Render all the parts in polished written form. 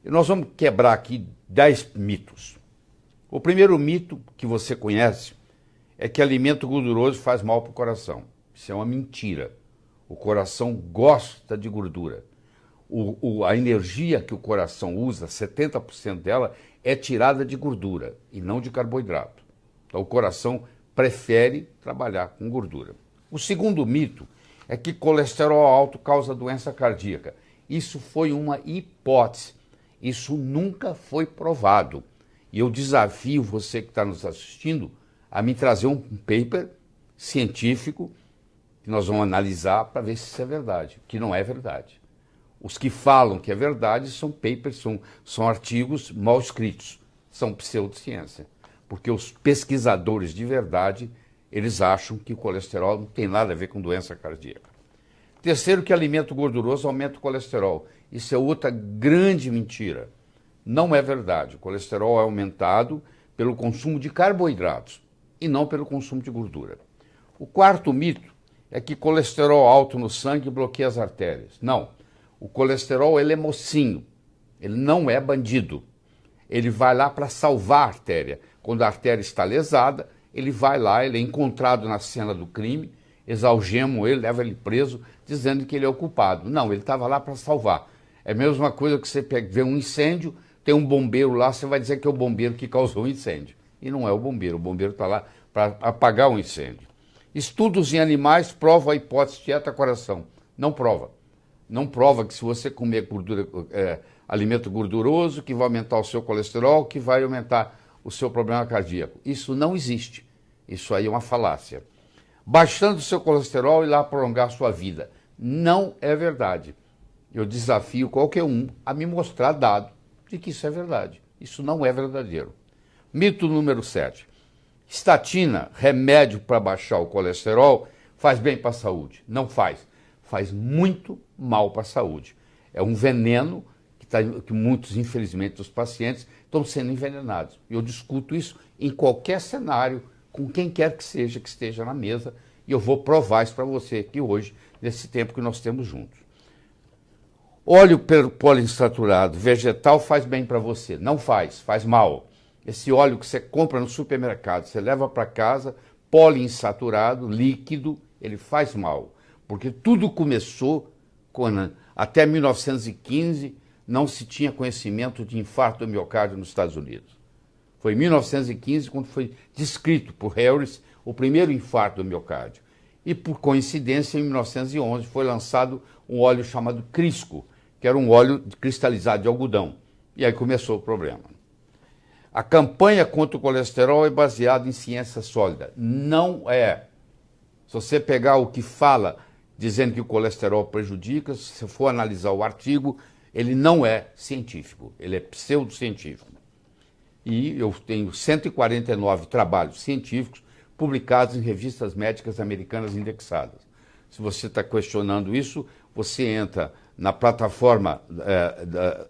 Nós vamos quebrar aqui 10 mitos. O primeiro mito que você conhece é que alimento gorduroso faz mal para o coração. Isso é uma mentira. O coração gosta de gordura. A energia que o coração usa, 70% dela, é tirada de gordura e não de carboidrato. Então o coração prefere trabalhar com gordura. O segundo mito é que colesterol alto causa doença cardíaca. Isso foi uma hipótese. Isso nunca foi provado. E eu desafio você que está nos assistindo a me trazer um paper científico que nós vamos analisar para ver se isso é verdade, que não é verdade. Os que falam que é verdade são papers, são artigos mal escritos, são pseudociência. Porque os pesquisadores de verdade, eles acham que o colesterol não tem nada a ver com doença cardíaca. Terceiro, que alimento gorduroso aumenta o colesterol. Isso é outra grande mentira. Não é verdade. O colesterol é aumentado pelo consumo de carboidratos e não pelo consumo de gordura. O quarto mito é que colesterol alto no sangue bloqueia as artérias. Não. O colesterol ele é mocinho. Ele não é bandido. Ele vai lá para salvar a artéria. Quando a artéria está lesada, ele vai lá, ele é encontrado na cena do crime, exalgemam ele, levam ele preso, dizendo que ele é o culpado. Não, ele estava lá para salvar. É a mesma coisa que você vê um incêndio, tem um bombeiro lá, você vai dizer que é o bombeiro que causou o incêndio. E não é o bombeiro está lá para apagar o incêndio. Estudos em animais provam a hipótese dieta-coração. Não prova. Não prova que se você comer alimento gorduroso, que vai aumentar o seu colesterol, que vai aumentar o seu problema cardíaco. Isso não existe. Isso aí é uma falácia. Baixando o seu colesterol e lá prolongar a sua vida. Não é verdade. Eu desafio qualquer um a me mostrar dado de que isso é verdade. Isso não é verdadeiro. Mito número 7. Estatina, remédio para baixar o colesterol, faz bem para a saúde. Não faz. Faz muito mal para a saúde. É um veneno que muitos, infelizmente, dos pacientes estão sendo envenenados. Eu discuto isso em qualquer cenário, com quem quer que esteja na mesa, e eu vou provar isso para você aqui hoje, nesse tempo que nós temos juntos. Óleo poliinsaturado vegetal faz bem para você. Não faz, faz mal. Esse óleo que você compra no supermercado, você leva para casa, poliinsaturado, líquido, ele faz mal. Porque tudo começou quando, até 1915, não se tinha conhecimento de infarto do miocárdio nos Estados Unidos. Foi em 1915 quando foi descrito por Harris o primeiro infarto do miocárdio. E por coincidência, em 1911, foi lançado um óleo chamado Crisco, que era um óleo cristalizado de algodão. E aí começou o problema. A campanha contra o colesterol é baseada em ciência sólida. Não é. Se você pegar o que fala dizendo que o colesterol prejudica, se você for analisar o artigo, ele não é científico, ele é pseudocientífico. E eu tenho 149 trabalhos científicos publicados em revistas médicas americanas indexadas. Se você está questionando isso, você entra na plataforma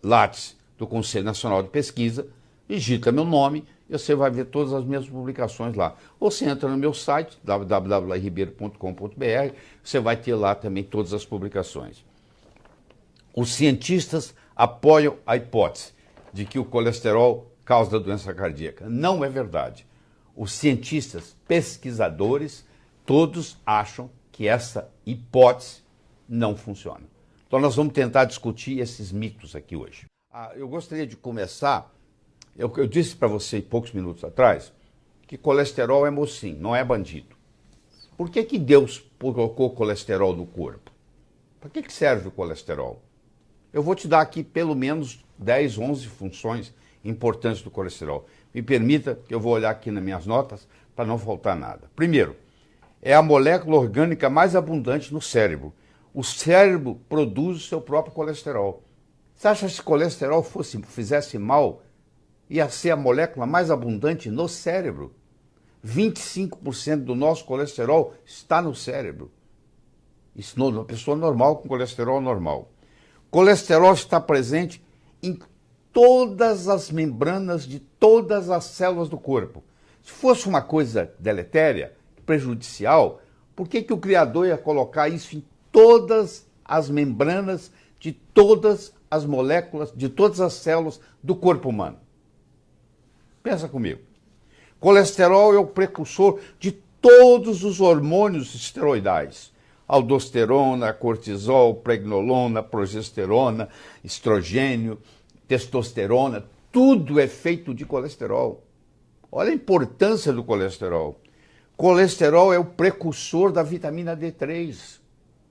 Lattes do Conselho Nacional de Pesquisa, digita meu nome e você vai ver todas as minhas publicações lá. Ou você entra no meu site, www.ribeiro.com.br, você vai ter lá também todas as publicações. Os cientistas apoiam a hipótese de que o colesterol causa doença cardíaca. Não é verdade. Os cientistas, pesquisadores, todos acham que essa hipótese não funciona. Então nós vamos tentar discutir esses mitos aqui hoje. Eu gostaria de começar, eu disse para você poucos minutos atrás, que colesterol é mocinho, não é bandido. Por que Deus colocou colesterol no corpo? Para que serve o colesterol? Eu vou te dar aqui pelo menos 10, 11 funções importantes do colesterol. Me permita que eu vou olhar aqui nas minhas notas para não faltar nada. Primeiro, é a molécula orgânica mais abundante no cérebro. O cérebro produz o seu próprio colesterol. Você acha que se colesterol fizesse mal, ia ser a molécula mais abundante no cérebro? 25% do nosso colesterol está no cérebro. Isso numa pessoa normal, com colesterol normal. Colesterol está presente em todas as membranas de todas as células do corpo. Se fosse uma coisa deletéria, prejudicial, por que o Criador ia colocar isso em todas as membranas de todas as moléculas, de todas as células do corpo humano. Pensa comigo. Colesterol é o precursor de todos os hormônios esteroidais. Aldosterona, cortisol, pregnolona, progesterona, estrogênio, testosterona, tudo é feito de colesterol. Olha a importância do colesterol. Colesterol é o precursor da vitamina D3.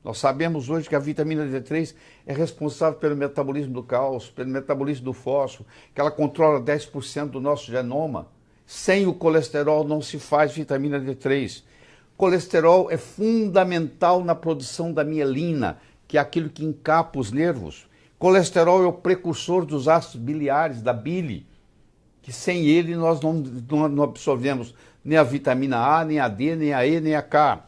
Nós sabemos hoje que a vitamina D3 é responsável pelo metabolismo do cálcio, pelo metabolismo do fósforo, que ela controla 10% do nosso genoma. Sem o colesterol não se faz vitamina D3. Colesterol é fundamental na produção da mielina, que é aquilo que encapa os nervos. Colesterol é o precursor dos ácidos biliares, da bile, que sem ele nós não absorvemos nem a vitamina A, nem a D, nem a E, nem a K.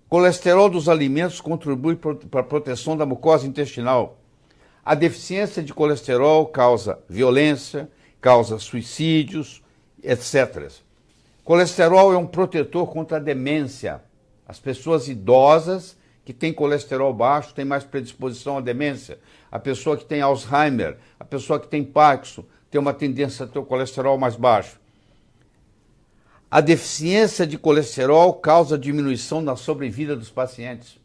Colesterol dos alimentos contribui para a proteção da mucosa intestinal. A deficiência de colesterol causa violência, causa suicídios, etc. Colesterol é um protetor contra a demência. As pessoas idosas que têm colesterol baixo têm mais predisposição à demência. A pessoa que tem Alzheimer, a pessoa que tem Parkinson, tem uma tendência a ter o colesterol mais baixo. A deficiência de colesterol causa diminuição na sobrevida dos pacientes.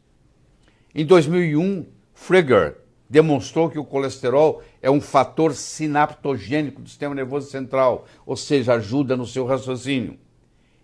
Em 2001, Frege demonstrou que o colesterol é um fator sinaptogênico do sistema nervoso central, ou seja, ajuda no seu raciocínio.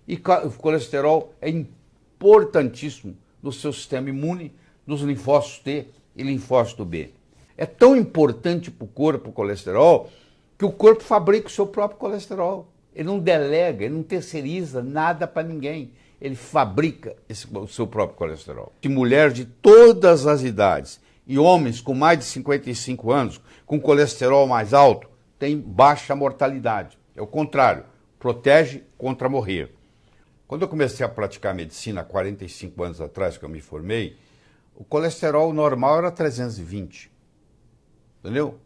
E o colesterol é importantíssimo no seu sistema imune, nos linfócitos T e linfócito B. É tão importante para o corpo o colesterol que o corpo fabrica o seu próprio colesterol. Ele não delega, ele não terceiriza nada para ninguém. Ele fabrica o seu próprio colesterol. De mulheres de todas as idades e homens com mais de 55 anos, com colesterol mais alto, têm baixa mortalidade. É o contrário, protege contra morrer. Quando eu comecei a praticar medicina há 45 anos atrás, que eu me formei, o colesterol normal era 320. Entendeu?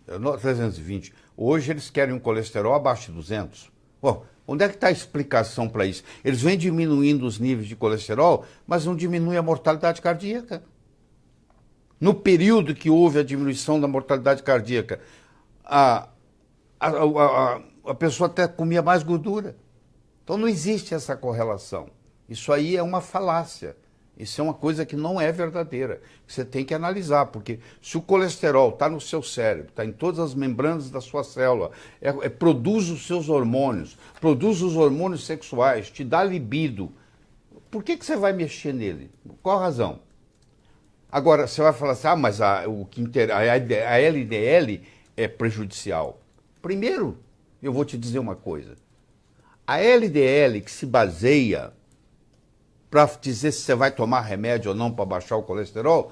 320. Hoje eles querem um colesterol abaixo de 200. Bom, onde é que está a explicação para isso? Eles vêm diminuindo os níveis de colesterol, mas não diminui a mortalidade cardíaca. No período que houve a diminuição da mortalidade cardíaca, a pessoa até comia mais gordura. Então não existe essa correlação. Isso aí é uma falácia. Isso é uma coisa que não é verdadeira. Você tem que analisar, porque se o colesterol está no seu cérebro, está em todas as membranas da sua célula, produz os seus hormônios, produz os hormônios sexuais, te dá libido, por que você vai mexer nele? Qual a razão? Agora, você vai falar assim, mas a LDL é prejudicial. Primeiro, eu vou te dizer uma coisa. A LDL que se baseia para dizer se você vai tomar remédio ou não para baixar o colesterol,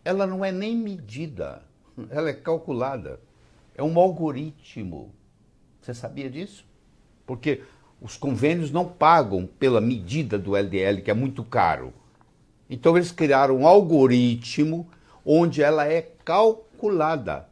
ela não é nem medida, ela é calculada. É um algoritmo. Você sabia disso? Porque os convênios não pagam pela medida do LDL, que é muito caro. Então eles criaram um algoritmo onde ela é calculada.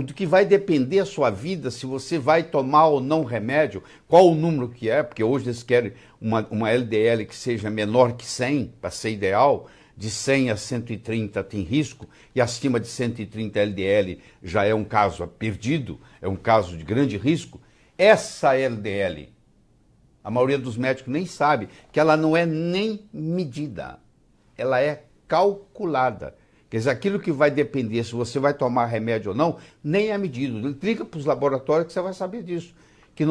Do que vai depender a sua vida, se você vai tomar ou não remédio, qual o número que é, porque hoje eles querem uma LDL que seja menor que 100, para ser ideal, de 100 a 130 tem risco, e acima de 130 LDL já é um caso perdido, é um caso de grande risco. Essa LDL, a maioria dos médicos nem sabe que ela não é nem medida, ela é calculada. Quer dizer, aquilo que vai depender se você vai tomar remédio ou não, nem é medido. Liga para os laboratórios que você vai saber disso. Que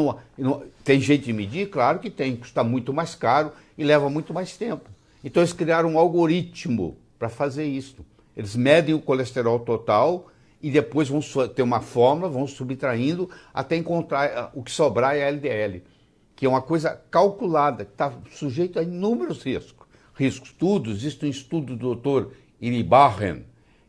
tem jeito de medir? Claro que tem, custa muito mais caro e leva muito mais tempo. Então eles criaram um algoritmo para fazer isso. Eles medem o colesterol total e depois vão ter uma fórmula, vão subtraindo até encontrar o que sobrar é a LDL, que é uma coisa calculada, que está sujeito a inúmeros riscos. Existe um estudo do doutor Iribarren,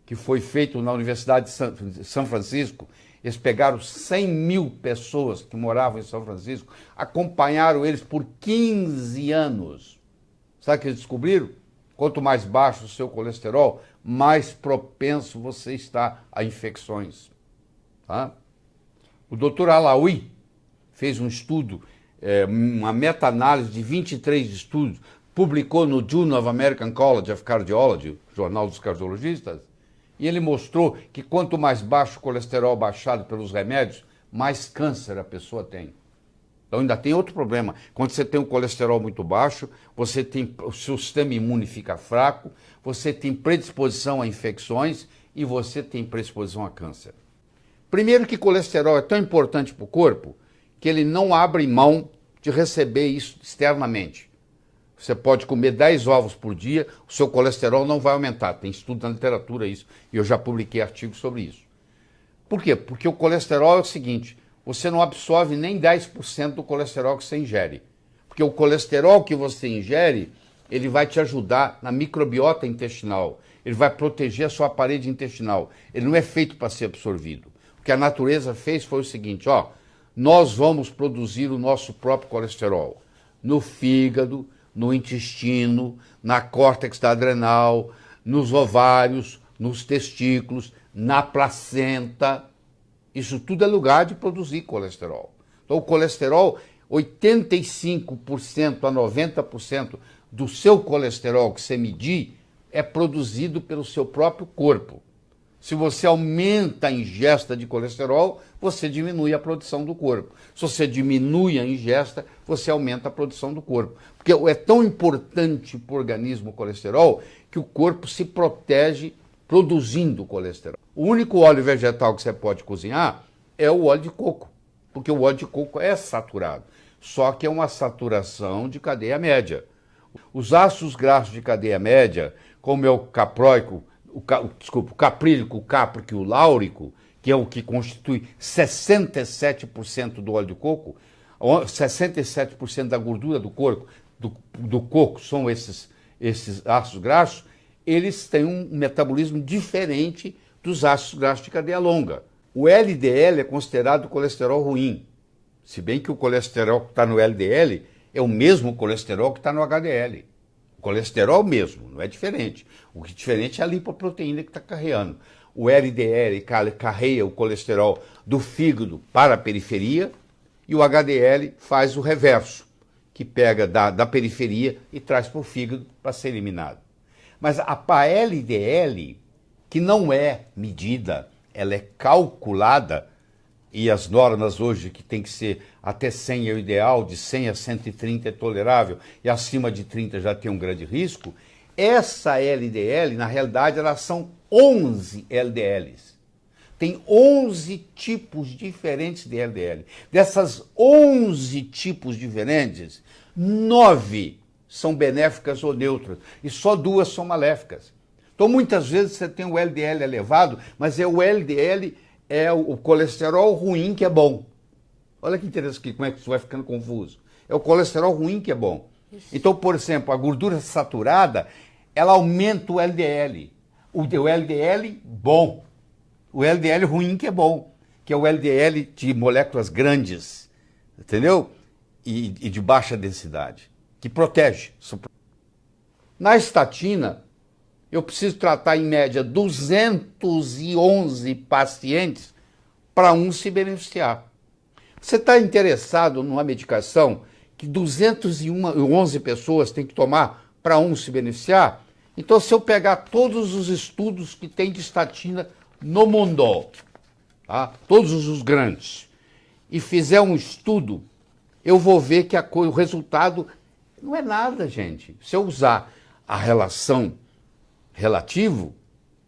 que foi feito na Universidade de São Francisco. Eles pegaram 100 mil pessoas que moravam em São Francisco, acompanharam eles por 15 anos. Sabe o que eles descobriram? Quanto mais baixo o seu colesterol, mais propenso você está a infecções. Tá? O Dr. Alaoui fez um estudo, uma meta-análise de 23 estudos, publicou no Journal of American College of Cardiology, Jornal dos Cardiologistas, E ele mostrou que quanto mais baixo o colesterol baixado pelos remédios, mais câncer a pessoa tem. Então ainda tem outro problema. Quando você tem um colesterol muito baixo, você tem, o seu sistema imune fica fraco, você tem predisposição a infecções e você tem predisposição a câncer. Primeiro que colesterol é tão importante para o corpo que ele não abre mão de receber isso externamente. Você pode comer 10 ovos por dia, o seu colesterol não vai aumentar. Tem estudo na literatura isso, e eu já publiquei artigos sobre isso. Por quê? Porque o colesterol é o seguinte, você não absorve nem 10% do colesterol que você ingere. Porque o colesterol que você ingere, ele vai te ajudar na microbiota intestinal, ele vai proteger a sua parede intestinal. Ele não é feito para ser absorvido. O que a natureza fez foi o seguinte, ó, nós vamos produzir o nosso próprio colesterol no fígado, no intestino, na córtex adrenal, nos ovários, nos testículos, na placenta. Isso tudo é lugar de produzir colesterol. Então o colesterol, 85% a 90% do seu colesterol que você medir é produzido pelo seu próprio corpo. Se você aumenta a ingesta de colesterol, você diminui a produção do corpo. Se você diminui a ingesta, você aumenta a produção do corpo. Porque é tão importante para o organismo o colesterol que o corpo se protege produzindo colesterol. O único óleo vegetal que você pode cozinhar é o óleo de coco, porque o óleo de coco é saturado, só que é uma saturação de cadeia média. Os ácidos graxos de cadeia média, como é o capróico, o caprílico, o cáprico e o láurico, que é o que constitui 67% do óleo de coco, 67% da gordura do coco, do coco são esses ácidos graxos, eles têm um metabolismo diferente dos ácidos graxos de cadeia longa. O LDL é considerado colesterol ruim, se bem que o colesterol que está no LDL é o mesmo colesterol que está no HDL. O colesterol mesmo, não é diferente. O que é diferente é a lipoproteína que está carreando. O LDL carrega o colesterol do fígado para a periferia e o HDL faz o reverso, que pega da periferia e traz para o fígado para ser eliminado. Mas a LDL, que não é medida, ela é calculada, e as normas hoje que tem que ser até 100 é o ideal, de 100 a 130 é tolerável, e acima de 30 já tem um grande risco, essa LDL, na realidade, elas são 11 LDLs. Tem 11 tipos diferentes de LDL. Dessas 11 tipos diferentes, 9 são benéficas ou neutras, e só 2 são maléficas. Então, muitas vezes você tem o LDL elevado, mas o LDL é o colesterol ruim que é bom. Olha que interessante, como é que isso vai ficando confuso. É o colesterol ruim que é bom. Isso. Então, por exemplo, a gordura saturada, ela aumenta o LDL. O LDL bom. O LDL ruim que é bom, que é o LDL de moléculas grandes, entendeu? E de baixa densidade, que protege. Na estatina, eu preciso tratar, em média, 211 pacientes para um se beneficiar. Você está interessado numa medicação que 211 pessoas têm que tomar para um se beneficiar? Então, se eu pegar todos os estudos que tem de estatina no mundo, tá? Todos os grandes, e fizer um estudo, eu vou ver que o resultado não é nada, gente. Se eu usar a relação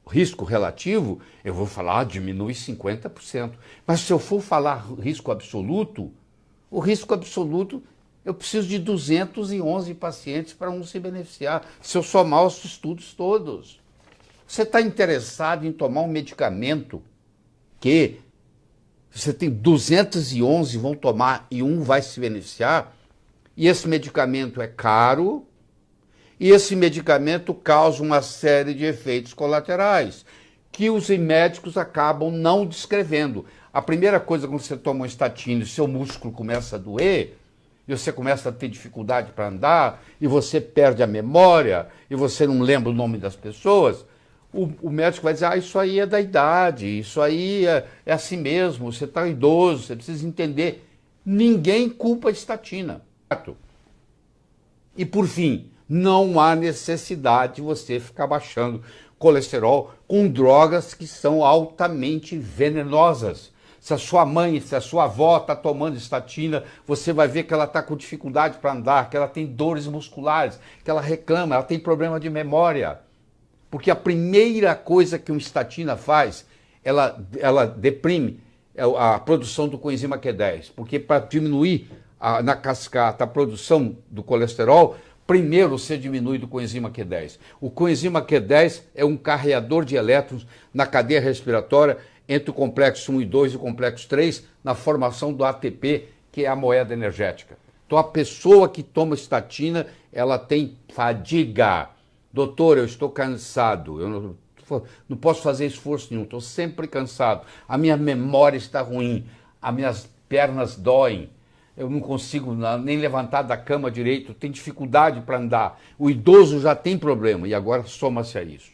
risco relativo, eu vou falar, diminui 50%. Mas se eu for falar risco absoluto, o risco absoluto, eu preciso de 211 pacientes para um se beneficiar, se eu somar os estudos todos. Você está interessado em tomar um medicamento que você tem 211 vão tomar e um vai se beneficiar, e esse medicamento é caro, e esse medicamento causa uma série de efeitos colaterais que os médicos acabam não descrevendo. A primeira coisa, quando você toma um estatina e seu músculo começa a doer, e você começa a ter dificuldade para andar, e você perde a memória, e você não lembra o nome das pessoas, o médico vai dizer, isso aí é da idade, isso aí é assim mesmo, você está idoso, você precisa entender. Ninguém culpa a estatina. E por fim, não há necessidade de você ficar baixando colesterol com drogas que são altamente venenosas. Se a sua mãe, se a sua avó está tomando estatina, você vai ver que ela está com dificuldade para andar, que ela tem dores musculares, que ela reclama, ela tem problema de memória. Porque a primeira coisa que uma estatina faz, ela deprime a produção do coenzima Q10. Porque para diminuir na cascata a produção do colesterol, primeiro você diminui do coenzima Q10. O coenzima Q10 é um carreador de elétrons na cadeia respiratória entre o complexo 1 e 2 e o complexo 3 na formação do ATP, que é a moeda energética. Então a pessoa que toma estatina, ela tem fadiga. Doutor, eu estou cansado, eu não posso fazer esforço nenhum, estou sempre cansado, a minha memória está ruim, as minhas pernas doem, eu não consigo nem levantar da cama direito, tenho dificuldade para andar. O idoso já tem problema e agora soma-se a isso.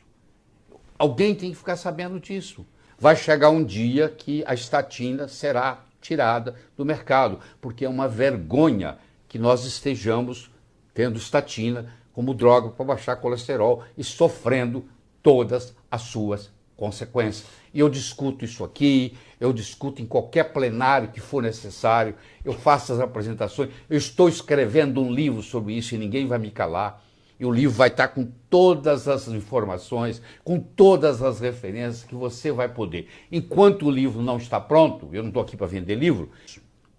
Alguém tem que ficar sabendo disso. Vai chegar um dia que a estatina será tirada do mercado, porque é uma vergonha que nós estejamos tendo estatina como droga para baixar colesterol e sofrendo todas as suas consequências. E eu discuto isso aqui, eu discuto em qualquer plenário que for necessário, eu faço as apresentações, eu estou escrevendo um livro sobre isso e ninguém vai me calar. E o livro vai estar com todas as informações, com todas as referências que você vai poder. Enquanto o livro não está pronto, eu não estou aqui para vender livro,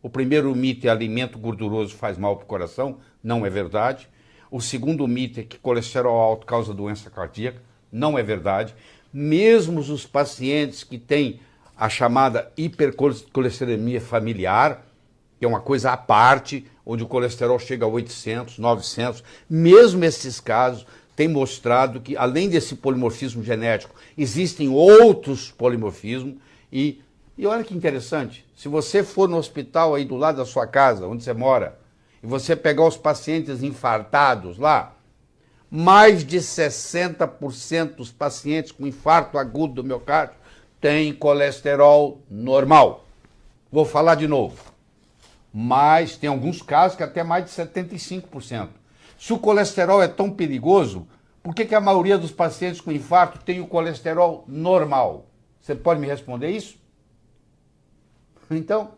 o primeiro mito é alimento gorduroso faz mal para o coração, não é verdade. O segundo mito é que colesterol alto causa doença cardíaca, não é verdade. Mesmo os pacientes que têm a chamada hipercolesterolemia familiar, que é uma coisa à parte, onde o colesterol chega a 800, 900, mesmo esses casos têm mostrado que, além desse polimorfismo genético, existem outros polimorfismos e olha que interessante, se você for no hospital aí do lado da sua casa, onde você mora, e você pegar os pacientes infartados lá, mais de 60% dos pacientes com infarto agudo do miocárdio têm colesterol normal. Vou falar de novo. Mas tem alguns casos que até mais de 75%. Se o colesterol é tão perigoso, por que a maioria dos pacientes com infarto tem o colesterol normal? Você pode me responder isso? Então,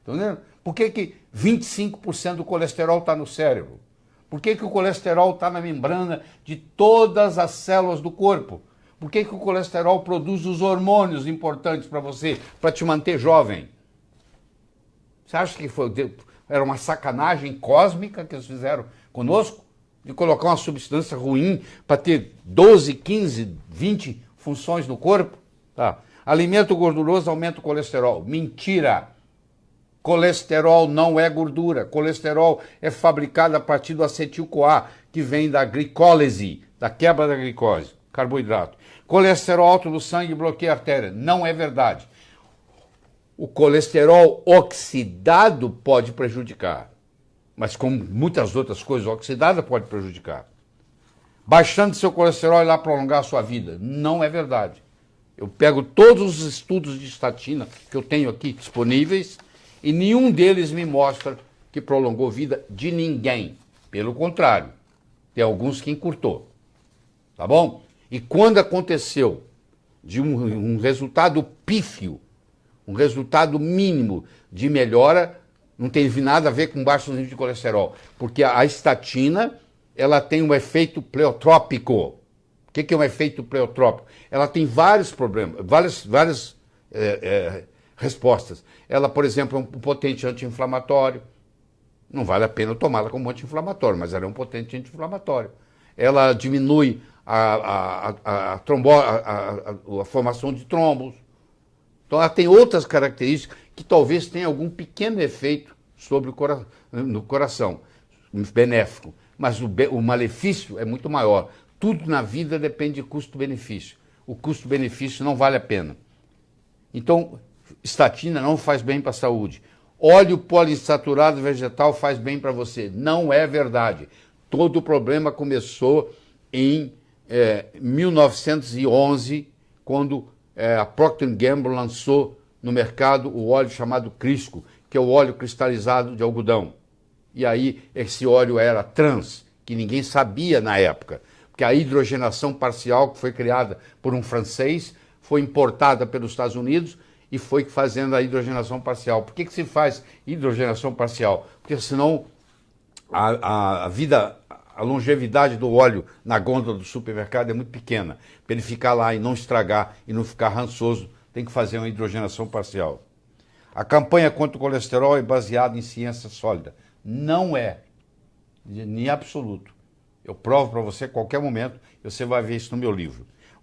tá vendo? Por que 25% do colesterol está no cérebro? Por que o colesterol está na membrana de todas as células do corpo? Por que o colesterol produz os hormônios importantes para você, para te manter jovem? Você acha que era uma sacanagem cósmica que eles fizeram conosco? De colocar uma substância ruim para ter 12, 15, 20 funções no corpo? Tá. Alimento gorduroso aumenta o colesterol. Mentira! Colesterol não é gordura. Colesterol é fabricado a partir do acetil-CoA, que vem da glicólise, da quebra da glicose, carboidrato. Colesterol alto no sangue bloqueia a artéria. Não é verdade. O colesterol oxidado pode prejudicar, mas como muitas outras coisas, oxidada pode prejudicar. Baixando seu colesterol e lá prolongar a sua vida. Não é verdade. Eu pego todos os estudos de estatina que eu tenho aqui disponíveis e nenhum deles me mostra que prolongou vida de ninguém. Pelo contrário, tem alguns que encurtou. Tá bom? E quando aconteceu de um resultado pífio, um resultado mínimo de melhora, não teve nada a ver com baixo nível de colesterol, porque a estatina ela tem um efeito pleotrópico. O que é um efeito pleotrópico? Ela tem vários problemas, várias respostas. Ela, por exemplo, é um potente anti-inflamatório. Não vale a pena tomá-la como anti-inflamatório, mas ela é um potente anti-inflamatório. Ela diminui a formação de trombos. Então ela tem outras características que talvez tenha algum pequeno efeito sobre no coração, benéfico. Mas o malefício é muito maior. Tudo na vida depende de custo-benefício. O custo-benefício não vale a pena. Então, estatina não faz bem para a saúde. Óleo poliinsaturado vegetal faz bem para você. Não é verdade. Todo o problema começou em 1911, quando a Procter & Gamble lançou no mercado o óleo chamado Crisco, que é o óleo cristalizado de algodão. E aí esse óleo era trans, que ninguém sabia na época. Porque a hidrogenação parcial, que foi criada por um francês, foi importada pelos Estados Unidos e foi fazendo a hidrogenação parcial. Por que se faz hidrogenação parcial? Porque senão a longevidade do óleo na gôndola do supermercado é muito pequena. Para ele ficar lá e não estragar e não ficar rançoso, tem que fazer uma hidrogenação parcial. A campanha contra o colesterol é baseada em ciência sólida. Não é, em absoluto. Eu provo para você a qualquer momento, e você vai ver isso no meu livro.